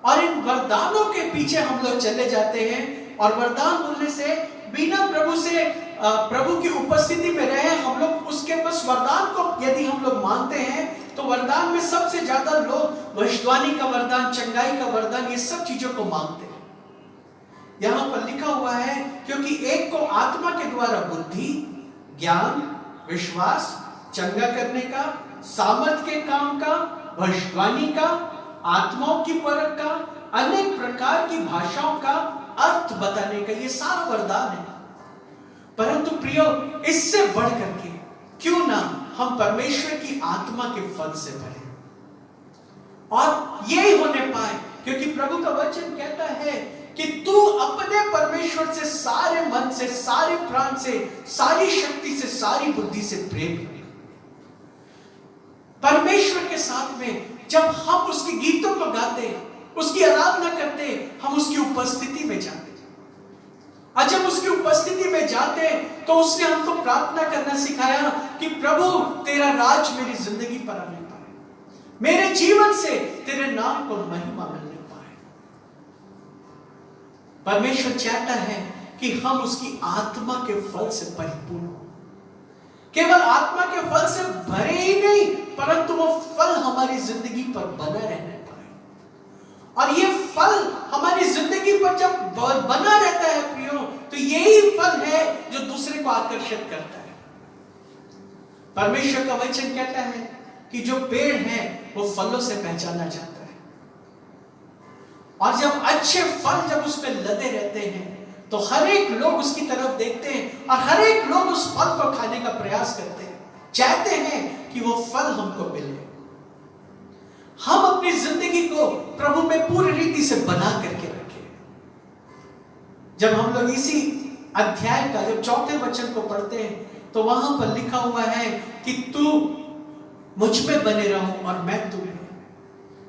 और इन वरदानों के पीछे हम लोग चले जाते हैं, और वरदान बोलने से बिना प्रभु की उपस्थिति में रहे हम लोग उसके बस वरदान को यदि हम लोग मानते हैं, तो वरदान में सबसे ज्यादा लोग भविष्यवाणी का वरदान, चंगाई का वरदान, ये सब चीजों को मांगते हैं। यहां पर लिखा हुआ है क्योंकि एक को आत्मा के द्वारा बुद्धि, ज्ञान, विश्वास, चंगा करने का, सामर्थ के काम का, भविष्यवाणी का, आत्माओं की परख का, अनेक प्रकार की भाषाओं का अर्थ बताने का, ये सारा वरदान है। परंतु प्रियो, इससे बढ़ करके क्यों ना हम परमेश्वर की आत्मा के फल से भरे, और यही होने पाए, क्योंकि प्रभु का वचन कहता है कि तू अपने परमेश्वर से सारे मन से, सारे प्राण से, सारी शक्ति से, सारी बुद्धि से प्रेम कर। परमेश्वर के साथ में जब हम उसके गीतों को गाते, उसकी आराधना करते, हम उसकी उपस्थिति में जाते, और जब उसकी उपस्थिति में जाते तो उसने हमको प्रार्थना करना सिखाया कि प्रभु तेरा राज मेरी जिंदगी पर आने पाए, मेरे जीवन से तेरे नाम को महिमा मिलने पाए। परमेश्वर चाहता है कि हम उसकी आत्मा के फल से परिपूर्ण हो, केवल आत्मा के फल से भरे ही नहीं, परंतु वो फल हमारी जिंदगी पर बना रहने पाए। और ये फल हमारी जिंदगी पर जब बना रहता है प्रियो, तो यही फल है जो दूसरे को आकर्षित करता है। परमेश्वर का वचन कहता है कि जो पेड़ है वो फलों से पहचाना जाता है, और जब अच्छे फल जब उसमें लदे रहते हैं तो हर एक लोग उसकी तरफ देखते हैं, और हर एक लोग उस फल को खाने का प्रयास करते हैं, चाहते हैं कि वो फल हमको मिले। हम अपनी जिंदगी को प्रभु में पूरी रीति से बना करके रखें। जब हम लोग इसी अध्याय का जब 4 वचन को पढ़ते हैं तो वहां पर लिखा हुआ है कि तू मुझ में बने रहो और मैं तुम में,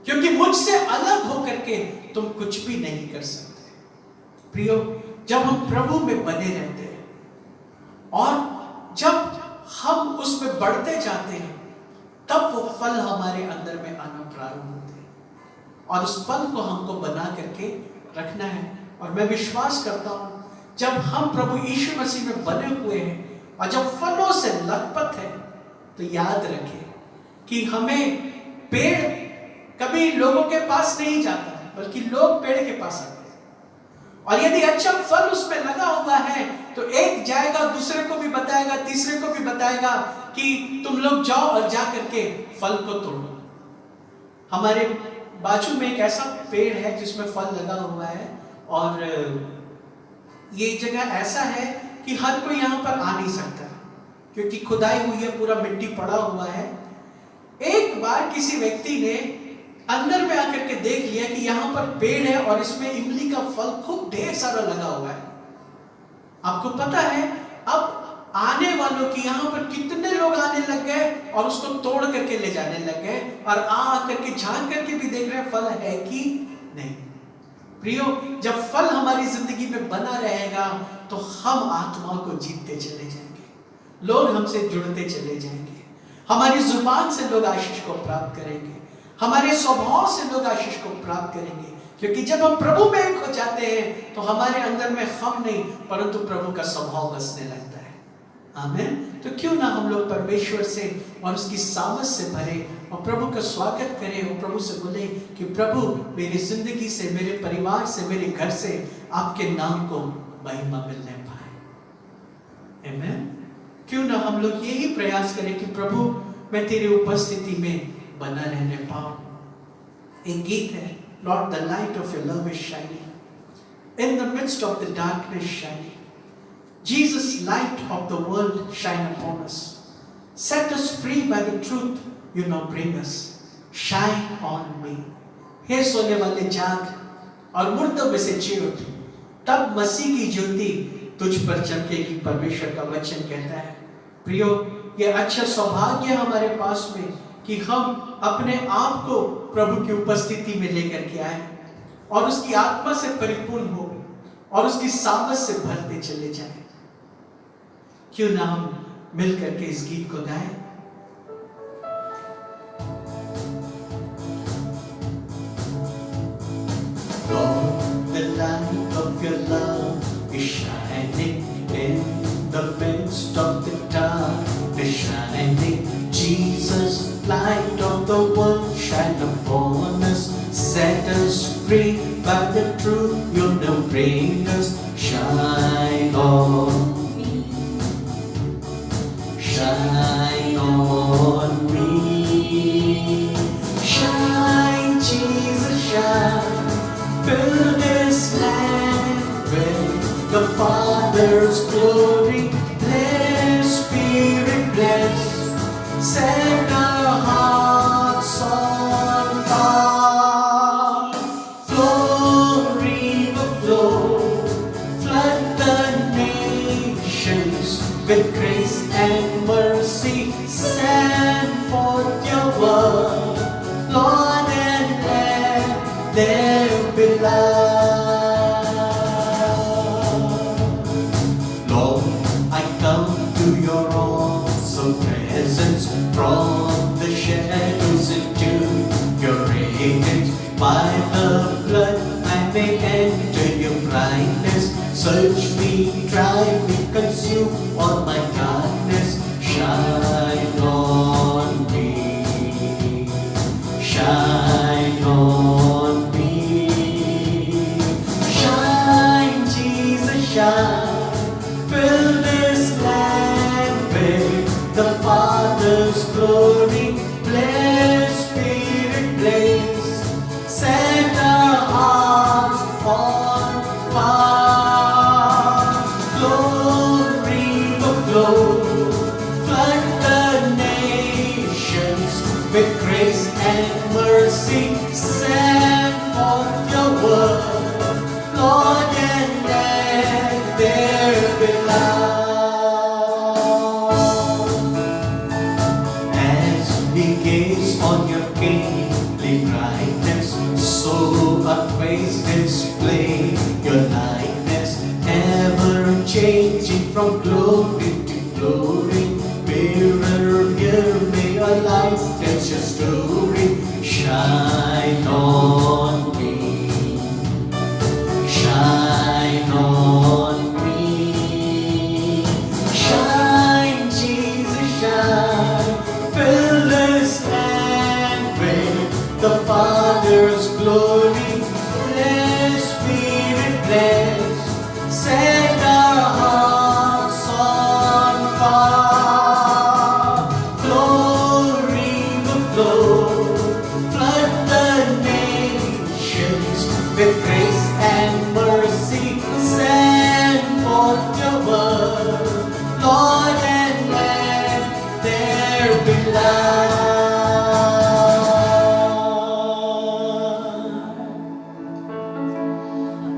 क्योंकि मुझसे अलग होकर के तुम कुछ भी नहीं कर सकते। प्रियो, जब हम प्रभु में बने रहते हैं और जब हम उसमें बढ़ते जाते हैं, तब वो फल हमारे अंदर में आना प्रारंभ होते हैं और उस फल को हमको बना करके रखना है। और मैं विश्वास करता हूं जब हम प्रभु यीशु मसीह में बने हुए हैं और जब फलों से लथपथ है, तो याद रखें कि हमें पेड़ कभी लोगों के पास नहीं जाता है, बल्कि लोग पेड़ के पास आते हैं। और यदि अच्छा फल उसमें लगा हुआ है तो एक जाएगा, दूसरे को भी बताएगा, तीसरे को भी बताएगा कि तुम लोग जाओ और जा करके फल को तोड़ो। हमारे बाजू में एक ऐसा पेड़ है जिसमें फल लगा हुआ है और ये जगह ऐसा है कि हर कोई यहाँ पर आ नहीं सकता क्योंकि खुदाई हुई है, पूरा मिट्टी पड़ा हुआ है। एक बार किसी व्यक्ति ने अंदर में आकर के देख लिया कि यहाँ पर पेड़ है और इसमें इमली का फल खूब ढेर सारा लगा हुआ है। आपको पता है अब आने वालों की यहाँ पर कितने लोग आने लग गए और उसको तोड़ करके ले जाने लग गए और आ करके झांक करके भी देख रहे हैं फल है कि नहीं। प्रियो, जब फल हमारी जिंदगी में बना रहेगा तो हम आत्मा को जीतते चले जाएंगे, लोग हमसे जुड़ते चले जाएंगे, हमारी जुबान से लोग आशीष को प्राप्त करेंगे, हमारे स्वभाव से लोग आशीष को प्राप्त करेंगे। क्योंकि जब हम प्रभु में एक हो जाते हैं तो हमारे अंदर में हम नहीं परंतु प्रभु का स्वभाव बसने लगता है। आमीन। तो क्यों ना हम लोग परमेश्वर से और उसकी सामर्थ से भरे और प्रभु का स्वागत करें और प्रभु से बोले कि प्रभु मेरी जिंदगी से, मेरे परिवार से, मेरे घर से आपके नाम को महिमा मिलने पाए। आमीन। क्यों ना हम लोग यही प्रयास करें कि प्रभु मैं तेरी उपस्थिति में बना रहने पाऊं। एक गीत है, Lord, the light of your love is shining in the midst of the darkness shining. Jesus, light of the world, shine upon us. Set us free by the truth you now bring us. Shine on me. हे सोने वाले जाग और मुर्दों में से चीर उठ, तब मसीह की ज्योति तुझ पर चमकेगी, परमेश्वर का वचन कहता है। प्रियो, ये अच्छा सौभाग्य हमारे पास में कि हम अपने आप को प्रभु की उपस्थिति में लेकर के आए और उसकी आत्मा से परिपूर्ण हो और उसकी सामर्थ से भरते चले जाएं। क्यों ना हम मिल करके इस गीत को गाएं। Lord, the light of your love is shining in the midst of the darkness shining. Jesus, light of the world, shine upon us. Set us free by the truth you now bring us. Shine on me. Shine on me. Shine, Jesus, shine. Fill this land with the Father's glory. Bless, Spirit, bless. Set our hearts on fire. Flow, river, flow. Flood the nations with grace and mercy. Send forth your word, Lord, and let there be light. Lord, I come to your awesome presence, from the shadows into your radiance. By the blood I may enter your brightness. Search me, try me, consume all my darkness. Shine on me. Shine on me. Shine, Jesus, shine. Fill this land with the Father's glory. Bless, Spirit, blaze. Set our hearts on fire. Flow, river, flow. Flood the nations with grace and mercy. love. As we gaze on your kingly brightness, so our face display your likeness, ever changing from glory to glory. Mirror here, may our life tell your story. Shine on me, shine on me, shine, Jesus, shine. Fill this land with the Father's glory. Bless, Spirit, bless. Set our hearts on fire. Glory will flow. Flood the nations with grace and mercy. Send forth your word, Lord, and let there be light.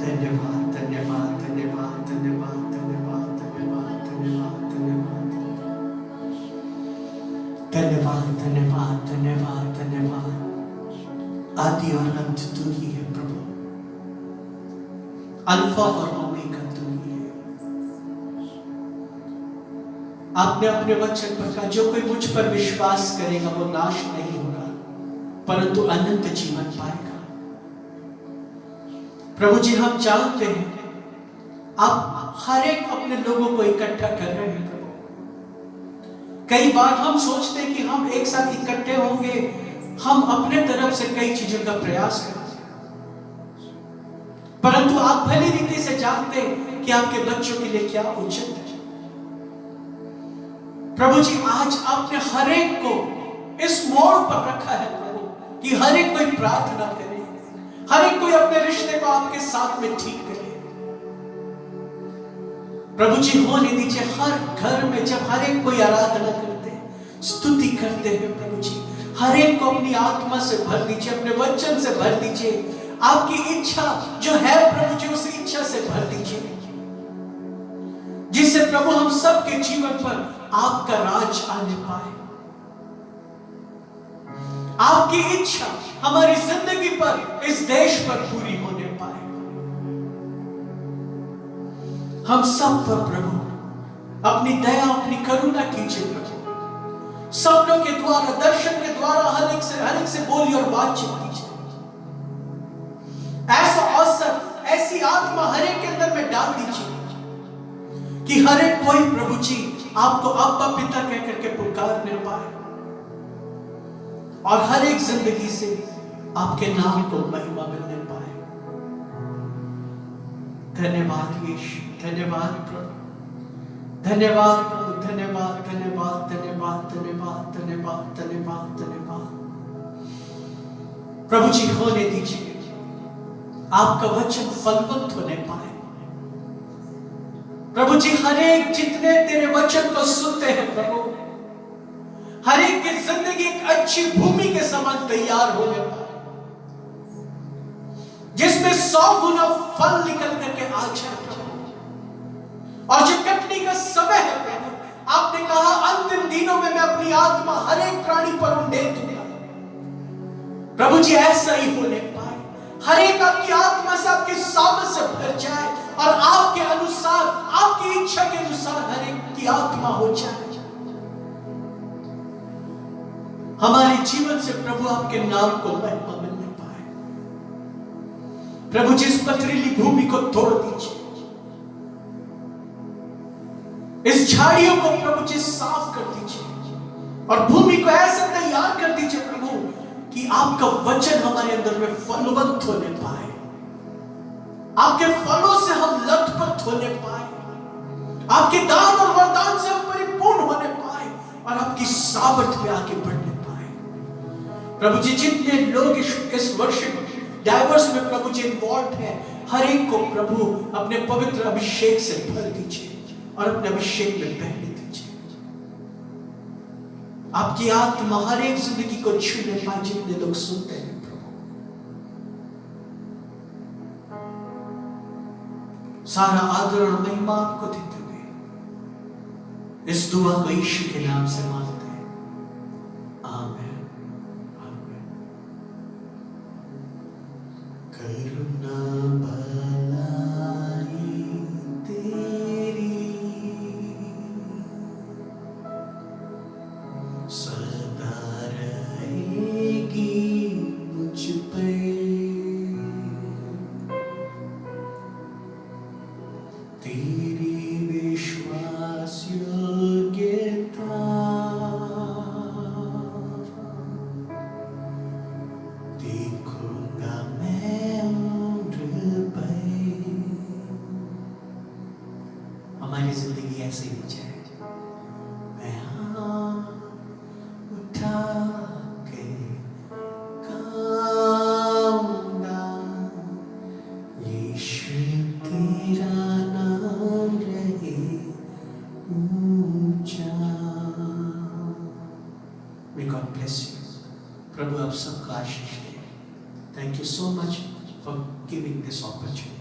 धन्यवाद, धन्यवाद, धन्यवाद, धन्यवाद, धन्यवाद, धन्यवाद, धन्यवाद, धन्यवाद, धन्यवाद, धन्यवाद, धन्यवाद, धन्यवाद। आदि और अंत तू ही है प्रभु, अल्फा और ओमेगा तू ही है। आपने अपने वचन पर कहा, जो कोई मुझ पर विश्वास करेगा वो नाश नहीं होगा परंतु अनंत जीवन पाएगा। प्रभु जी, हम जानते हैं आप हर एक अपने लोगों को इकट्ठा कर रहे हैं प्रभु। कई बार हम सोचते हैं कि हम एक साथ इकट्ठे होंगे, हम अपने तरफ से कई चीजों का प्रयास करते हैं, परंतु आप भली रीति से जानते हैं कि आपके बच्चों के लिए क्या उचित है। प्रभु जी, आज आपने हर एक को इस मोड़ पर रखा है प्रभु कि हर एक कोई प्रार्थना करे, हर एक कोई अपने रिश्ते को आपके साथ में ठीक करे। प्रभु जी, होने दीजिए हर घर में जब हर एक कोई आराधना करते हैं, स्तुति करते हैं प्रभु जी, हर एक को अपनी आत्मा से भर दीजिए, अपने वचन से भर दीजिए। आपकी इच्छा जो है प्रभु जी, उस इच्छा से भर दीजिए, जिससे प्रभु हम सबके जीवन पर आपका राज आने पाए। आपकी इच्छा हमारी जिंदगी पर, इस देश पर पूरी होने पाए। हम सब पर प्रभु अपनी दया, अपनी करुणा कीजिए प्रभु। सपनों के द्वारा, दर्शन के द्वारा हर एक से बोली और बातचीत कीजिए। ऐसा अवसर, ऐसी आत्मा हर एक के अंदर में डाल दीजिए कि हर एक कोई प्रभु जी आपको अब्बा पिता कह करके पुकारने पाए और हर एक जिंदगी से आपके नाम को महिमा मिलने पाए। धन्यवाद यीशु, धन्यवाद प्रभु, धन्यवाद प्रभु, धन्यवाद, धन्यवाद, धन्यवाद, धन्यवाद, धन्यवाद, धन्यवाद, धन्यवाद। प्रभु जी, होने दीजिए आपका वचन फलवंत होने पाए। प्रभु जी, हर एक जितने तेरे वचन को सुनते हैं प्रभु, हर एक की जिंदगी एक अच्छी भूमि के समान तैयार होने पाए, जिसमें 100 गुना फल निकल करके आ जाए प्रभु। और जो कटनी का समय है प्रभु, आपने कहा अंतिम दिनों में मैं अपनी आत्मा हर एक प्राणी पर उंडेल दूंगा। प्रभु जी, ऐसा ही होने पाए, हर एक आपकी आत्मा से, आपकी सामर्थ से भर जाए और आपके अनुसार, आपकी इच्छा के अनुसार हर एक की आत्मा हो जाए। हमारे जीवन से प्रभु आपके नाम को महिमा मिलने पाए। प्रभु जी, इस पथरीली भूमि को तोड़ दीजिए, इस झाड़ियों को प्रभु जी साफ कर दीजिए और भूमि को ऐसा तैयार कर दीजिए प्रभु कि आपका वचन हमारे अंदर में फलवंत होने पाए, आपके फलों से हम लथपथ होने पाए, आपके दान और वरदान से हम परिपूर्ण होने पाए और आपकी सामर्थ में आगे बढ़ने पाए। प्रभु जी, जितने लोग इस वर्षिप डाइवर्स में प्रभु जी इन्वॉल्व है, हर एक को प्रभु अपने पवित्र अभिषेक से भर दीजिए और अपने अभिषेक में पहने दीजिए। आपकी आत्मा हर एक जिंदगी को छूने पाए, जितने लोग सुनते हैं प्रभु। सारा आदर और महिमा आपको देते हुए इस दुआ को यीशु के नाम से मांगते हैं। आमीन, आमीन। करुणा भलाई तेरी सदा रहेगी मुझ पे, तेरी विश्वास योग्यता देखूंगा मैं उम्र भर। हमारी जिंदगी ऐसे ही जाए, मैं हाथ उठा के गाऊंगा, यीशु तेरा नाम रहे ऊंचा। May God bless you. प्रभु आप सबको आशीष दे। Thank you so much for giving this opportunity.